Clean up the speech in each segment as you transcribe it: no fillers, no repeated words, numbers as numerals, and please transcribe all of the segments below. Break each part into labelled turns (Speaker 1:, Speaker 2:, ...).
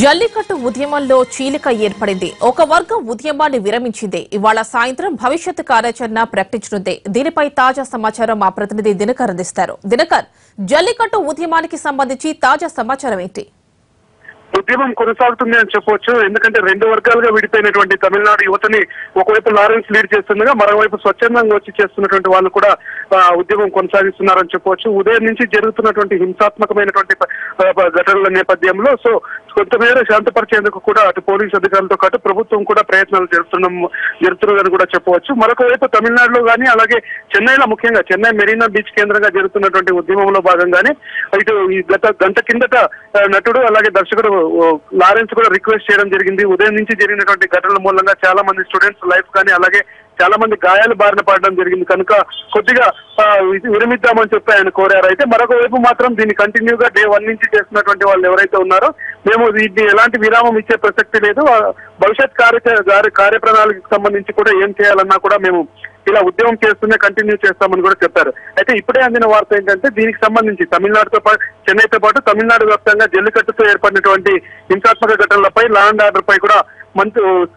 Speaker 1: జల్లికట్టు ఉద్యమంలో చీలిక ఏర్పడింది. ఒక వర్గం ఉద్యమాన్ని విరమించింది. ఇవాళ సాయంత్రం భవిష్యత్ కార్యాచరణ ప్రకటించనుంది. దీనిపై తాజా సమాచారం మా ప్రతినిధి దినకర్ అందిస్తారు. దినకర్, జల్లికట్టు ఉద్యమానికి సంబంధించి తాజా సమాచారం ఏంటి?
Speaker 2: ఉద్యమం కొనసాగుతుంది అని చెప్పవచ్చు. ఎందుకంటే రెండు వర్గాలుగా విడిపోయినటువంటి తమిళనాడు యువతని ఒకవైపు లారెన్స్ లీడ్ చేస్తుండగా మరోవైపు స్వచ్ఛందంగా వచ్చి చేస్తున్నటువంటి వాళ్ళు కూడా ఉద్యమం కొనసాగిస్తున్నారని చెప్పవచ్చు. ఉదయం నుంచి జరుగుతున్నటువంటి హింసాత్మకమైనటువంటి ఘటనల నేపథ్యంలో కొంతమేర శాంతపరిచేందుకు కూడా అటు పోలీసు అధికారులతో పాటు ప్రభుత్వం కూడా ప్రయత్నాలు జరుగుతున్నదని కూడా చెప్పవచ్చు. మరొక వైపు తమిళనాడులో కానీ అలాగే చెన్నైలో, ముఖ్యంగా చెన్నై మెరీనా బీచ్ కేంద్రంగా జరుగుతున్నటువంటి ఉద్యమంలో భాగంగానే ఇటు ఈ గంట కిందట నటుడు అలాగే దర్శకుడు లారెన్స్ కూడా రిక్వెస్ట్ చేయడం జరిగింది. ఉదయం నుంచి జరిగినటువంటి ఘటనల మూలంగా చాలా మంది స్టూడెంట్స్ లైఫ్ కానీ అలాగే చాలా మంది గాయాలు బారిన పడడం జరిగింది కనుక కొద్దిగా విరమిద్దామని చెప్పి ఆయన కోరారు. అయితే మరొక వైపు మాత్రం దీన్ని కంటిన్యూగా డే 1 నుంచి చేస్తున్నటువంటి వాళ్ళు ఎవరైతే ఉన్నారో మేము దీన్ని ఎలాంటి విరామం ఇచ్చే ప్రసక్తి లేదు, భవిష్యత్ కార్యప్రణాళికకు సంబంధించి కూడా ఏం చేయాలన్నా కూడా మేము ఇలా ఉద్యమం చేస్తూనే కంటిన్యూ చేస్తామని కూడా చెప్పారు. అయితే ఇప్పుడే అందిన వార్త ఏంటంటే దీనికి సంబంధించి తమిళనాడుతో పాటు చెన్నైతో పాటు తమిళనాడు వ్యాప్తంగా జల్లికట్టుతో ఏర్పడినటువంటి హింసాత్మక ఘటనలపై లా అండ్ ఆర్డర్ పై కూడా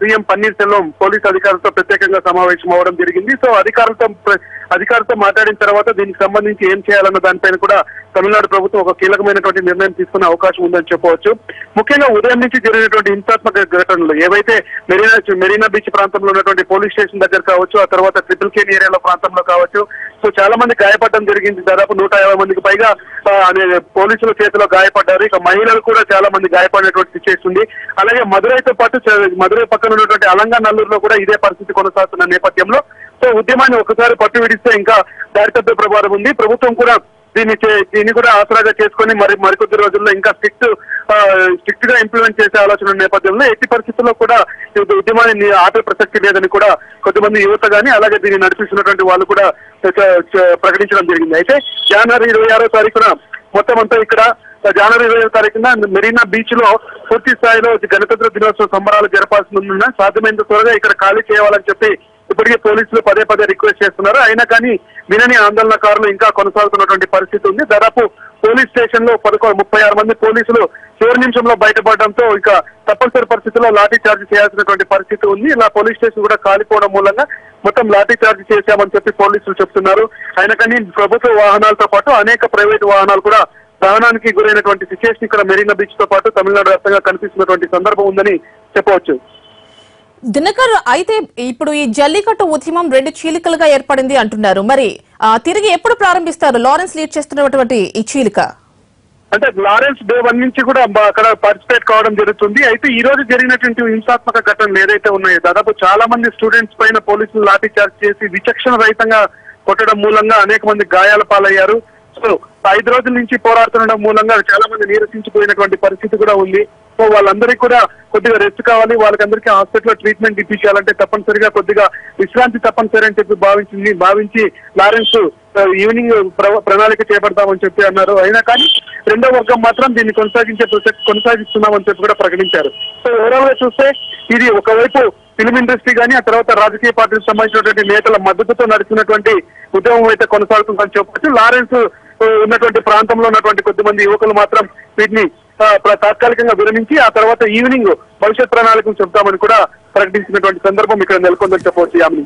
Speaker 2: సీఎం పన్నీర్ సెల్వం పోలీసు అధికారులతో ప్రత్యేకంగా సమావేశం అవడం జరిగింది. సో అధికారులతో మాట్లాడిన తర్వాత దీనికి సంబంధించి ఏం చేయాలన్న దానిపైన కూడా తమిళనాడు ప్రభుత్వం ఒక కీలకమైనటువంటి నిర్ణయం తీసుకునే అవకాశం ఉందని చెప్పవచ్చు. ముఖ్యంగా ఉదయం నుంచి జరిగినటువంటి హింసాత్మక ఘటనలు ఏవైతే మెరీనా బీచ్ ప్రాంతంలో ఉన్నటువంటి పోలీస్ స్టేషన్ దగ్గర కావచ్చు, ఆ తర్వాత ట్రిపుల్ కేన్ ఏరియాలో ప్రాంతంలో కావచ్చు, సో చాలా మంది గాయపడడం జరిగింది. దాదాపు 150 మందికి పైగా పోలీసుల చేతిలో గాయపడ్డారు. ఇక మహిళలు కూడా చాలా మంది గాయపడినటువంటి సిచ్యువేషన్ ఉంది. అలాగే మదురైతో పాటు మదురై పక్కన ఉన్నటువంటి అలంగానల్లూరులో కూడా ఇదే పరిస్థితి కొనసాగుతున్న నేపథ్యంలో సో ఉద్యమాన్ని ఒకసారి పట్టు విడిస్తే ఇంకా దారితప్పే ప్రమాదం ఉంది. ప్రభుత్వం కూడా దీన్ని కూడా ఆసరాగా చేసుకుని మరికొద్ది రోజుల్లో ఇంకా స్ట్రిక్ట్ గా ఇంప్లిమెంట్ చేసే ఆలోచన నేపథ్యంలో ఎట్టి పరిస్థితుల్లో కూడా ఉద్యమాన్ని ఆపే ప్రసక్తి లేదని కూడా కొంతమంది యువత గానీ అలాగే దీన్ని నడిపిస్తున్నటువంటి వాళ్ళు కూడా ప్రకటించడం జరిగింది. అయితే జనవరి 26వ తారీఖున మొత్తం అంతా ఇక్కడ జనవరి 20వ తారీఖున మెరీనా బీచ్ లో పూర్తి స్థాయిలో గణతంత్ర దినోత్సవ సంబరాలు జరపాల్సి ఉందన్న సాధ్యమైనంత త్వరగా ఇక్కడ ఖాళీ చేయాలని చెప్పి ఇప్పటికే పోలీసులు పదే రిక్వెస్ట్ చేస్తున్నారు. అయినా కానీ వినని ఆందోళనకారులు ఇంకా కొనసాగుతున్నటువంటి పరిస్థితి ఉంది. దాదాపు పోలీస్ స్టేషన్ లో 36 మంది పోలీసులు చివరి నిమిషంలో బయటపడడంతో ఇక తప్పనిసరి పరిస్థితుల్లో లాఠీ చార్జ్ చేయాల్సినటువంటి పరిస్థితి ఉంది. ఇలా పోలీస్ స్టేషన్ కూడా కాలిపోవడం మూలంగా మొత్తం లాఠీ చార్జ్ చేశామని చెప్పి పోలీసులు చెప్తున్నారు. అయినా కానీ ప్రభుత్వ వాహనాలతో పాటు అనేక ప్రైవేట్ వాహనాలు కూడా దహనానికి గురైనటువంటి సిచ్యువేషన్ ఇక్కడ మెరీనా బీచ్ తో పాటు తమిళనాడు వ్యాప్తంగా కనిపిస్తున్నటువంటి సందర్భం ఉందని చెప్పవచ్చు.
Speaker 1: దినకర్, అయితే ఇప్పుడు ఈ జల్లికట్టు ఉద్యమం 2 చీలికలుగా ఏర్పడింది అంటున్నారు. మరి తిరిగి ఎప్పుడు ప్రారంభిస్తారు లారెన్స్ లీడ్ చేస్తున్నటువంటి ఈ చీలిక?
Speaker 2: అంటే లారెన్స్ డే 1 నుంచి కూడా అక్కడ పార్టిసిపేట్ కావడం జరుగుతుంది. అయితే ఈ రోజు జరిగినటువంటి హింసాత్మక ఘటనలు ఏదైతే ఉన్నాయో దాదాపు చాలా మంది స్టూడెంట్స్ పైన పోలీసులు లాఠీ చార్జ్ చేసి విచక్షణ రహితంగా కొట్టడం మూలంగా అనేక మంది గాయాల పాలయ్యారు. సో 5 రోజుల నుంచి పోరాడుతుండడం మూలంగా చాలా మంది నీరసించిపోయినటువంటి పరిస్థితి కూడా ఉంది. సో వాళ్ళందరికీ కూడా కొద్దిగా రెస్ట్ కావాలి, వాళ్ళకందరికీ హాస్పిటల్లో ట్రీట్మెంట్ ఇప్పించాలంటే తప్పనిసరిగా కొద్దిగా విశ్రాంతి తప్పనిసరి అని చెప్పి భావించి లారెన్స్ ఈవినింగ్ ప్రణాళిక చేపడతామని చెప్పి అన్నారు. అయినా కానీ రెండో వర్గం మాత్రం దీన్ని కొనసాగిస్తున్నామని చెప్పి కూడా ప్రకటించారు. సో ఓవరాల్ గా చూస్తే ఇది ఒకవైపు ఫిల్మ్ ఇండస్ట్రీ కానీ ఆ తర్వాత రాజకీయ పార్టీలకు సంబంధించినటువంటి నేతల మద్దతుతో నడిచినటువంటి ఉద్యమం అయితే కొనసాగుతుందని చెప్పవచ్చు. లారెన్స్ ఉన్నటువంటి ప్రాంతంలో ఉన్నటువంటి కొద్దిమంది యువకులు మాత్రం వీటిని తాత్కాలికంగా విరమించి ఆ తర్వాత ఈవినింగ్ భవిష్యత్ ప్రణాళికను చెప్తామని కూడా ప్రకటించినటువంటి సందర్భం ఇక్కడ నెలకొందని చెప్పవచ్చు. యామిని.